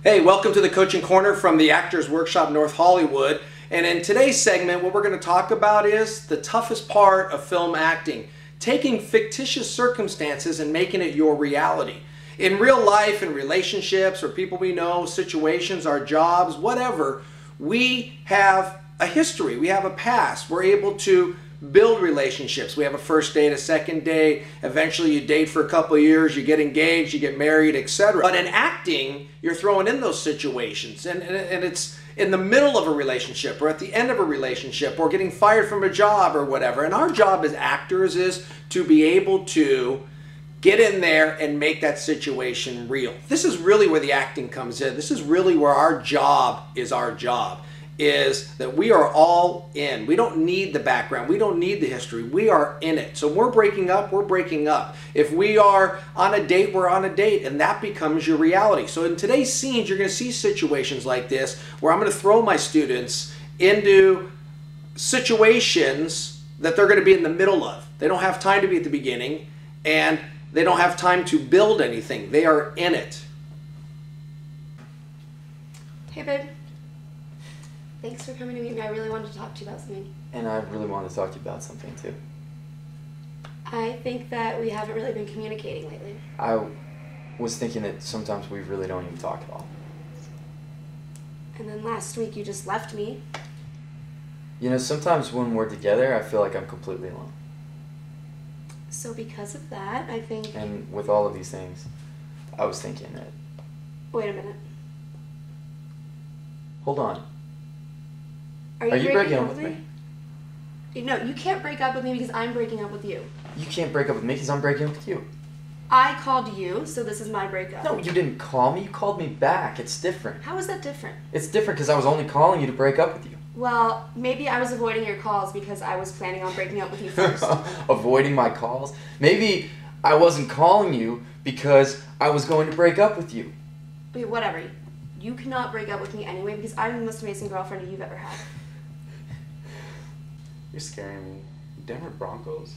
Hey, welcome to the Coaching Corner from the Actors Workshop North Hollywood. And in today's segment, what we're going to talk about is the toughest part of film acting, taking fictitious circumstances and making it your reality. In real life, in relationships, or people we know, situations, our jobs, whatever, we have a history, we have a past. We're able to build relationships. We have a first date, a second date, eventually you date for a couple of years, you get engaged, you get married, etc. But in acting, you're throwing in those situations and it's in the middle of a relationship or at the end of a relationship or getting fired from a job or whatever. And our job as actors is to be able to get in there and make that situation real. This is really where the acting comes in. This is really where our job, is that we are all in. We don't need the background. We don't need the history. We are in it. So we're breaking up, we're breaking up. If we are on a date, we're on a date, and that becomes your reality. So in today's scenes, you're going to see situations like this where I'm going to throw my students into situations that they're going to be in the middle of. They don't have time to be at the beginning, and they don't have time to build anything. They are in it. Hey, babe. Thanks for coming to meet me. I really wanted to talk to you about something. And I really wanted to talk to you about something too. I think that we haven't really been communicating lately. I was thinking that sometimes we really don't even talk at all. And then last week you just left me. You know, sometimes when we're together, I feel like I'm completely alone. So because of that, I think... And with all of these things, I was thinking that... Wait a minute. Hold on. Are you breaking up with me? No, you can't break up with me because I'm breaking up with you. You can't break up with me because I'm breaking up with you. I called you, so this is my breakup. No, you didn't call me. You called me back. It's different. How is that different? It's different because I was only calling you to break up with you. Well, maybe I was avoiding your calls because I was planning on breaking up with you first. Avoiding my calls? Maybe I wasn't calling you because I was going to break up with you. Wait, whatever. You cannot break up with me anyway because I'm the most amazing girlfriend you've ever had. You're scaring me. Denver Broncos?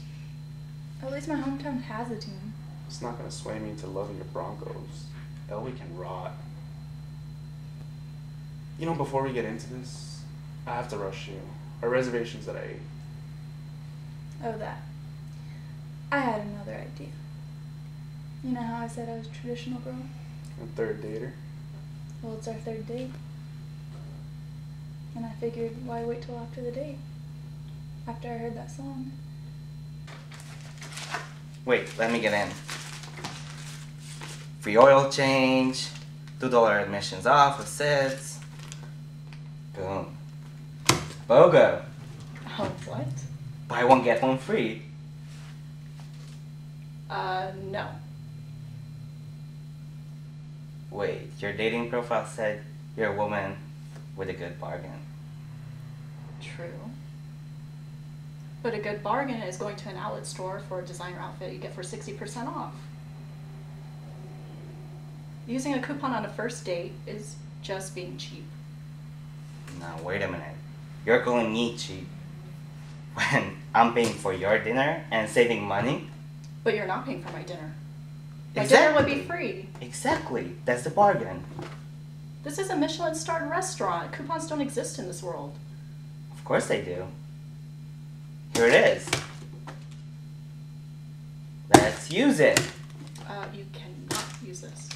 At least my hometown has a team. It's not gonna sway me into loving your Broncos. Elway can rot. You know, before we get into this, I have to rush you. Our reservations that I ate. Oh, that. I had another idea. You know how I said I was a traditional girl? A third dater. Well, it's our third date. And I figured, why wait till after the date? After I heard that song. Wait, let me get in. Free oil change, $2 admissions off with SIDS. Boom. BOGO. Oh, what? Buy one, get one free. No. Wait, your dating profile said you're a woman with a good bargain. True. But a good bargain is going to an outlet store for a designer outfit you get for 60% off. Using a coupon on a first date is just being cheap. Now, wait a minute. You're calling me cheap when I'm paying for your dinner and saving money? But you're not paying for my dinner. My Exactly. dinner would be free. Exactly. That's the bargain. This is a Michelin-starred restaurant. Coupons don't exist in this world. Of course they do. Here it is. Let's use it. You cannot use this.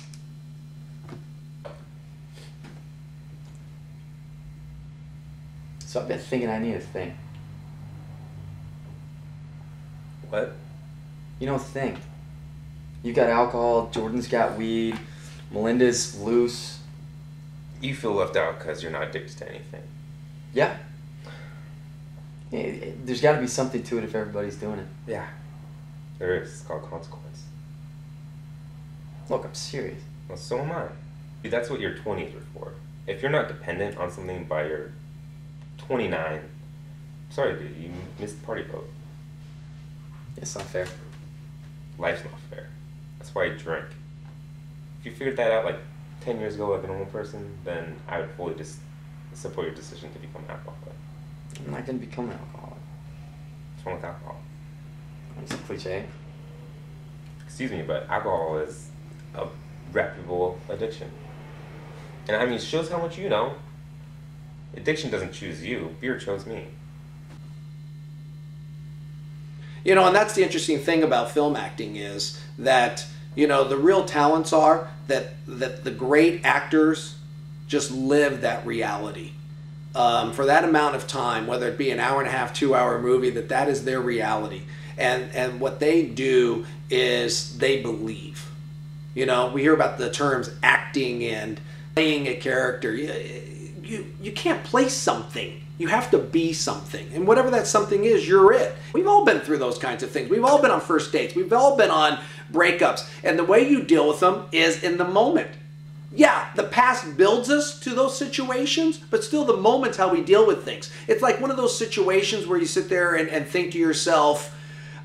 So I've been thinking I need a thing. What? You know, thing. You got alcohol, Jordan's got weed, Melinda's loose. You feel left out because you're not addicted to anything. Yeah. There's got to be something to it if everybody's doing it. Yeah. There is. It's called consequence. Look, I'm serious. Well, so am I. Dude, that's what your 20s are for. If you're not dependent on something by your 29, sorry, dude, you missed the party boat. It's not fair. Life's not fair. That's why I drink. If you figured that out like 10 years ago like a normal person, then I would fully just support your decision to become an alcoholic. I'm not going to become an alcoholic. What's wrong with alcohol? It's a cliche. Excuse me, but alcohol is a reputable addiction. And I mean, it shows how much you know. Addiction doesn't choose you. Beer chose me. You know, and that's the interesting thing about film acting is that, you know, the real talents are that the great actors just live that reality. For that amount of time, whether it be an hour and a half, 2-hour movie, that is their reality. And what they do is they believe. You know, we hear about the terms acting and playing a character. You can't play something. You have to be something. And whatever that something is, you're it. We've all been through those kinds of things. We've all been on first dates. We've all been on breakups. And the way you deal with them is in the moment. Yeah, the past builds us to those situations, but still the moment's how we deal with things. It's like one of those situations where you sit there and think to yourself,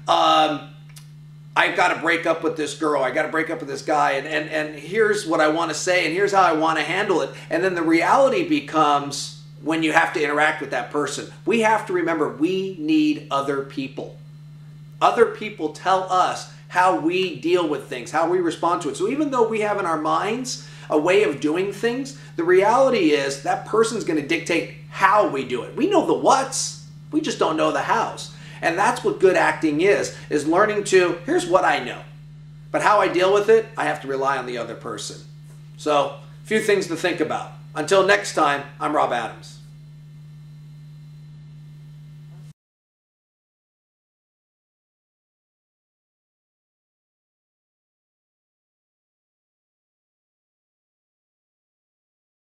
I've got to break up with this girl, I got to break up with this guy, and here's what I want to say, and here's how I want to handle it. And then the reality becomes when you have to interact with that person. We have to remember we need other people. Other people tell us how we deal with things, how we respond to it. So even though we have in our minds a way of doing things, the reality is that person's going to dictate how we do it. We know the whats, we just don't know the hows. And that's what good acting is learning to, here's what I know, but how I deal with it, I have to rely on the other person. So, a few things to think about. Until next time, I'm Rob Adams.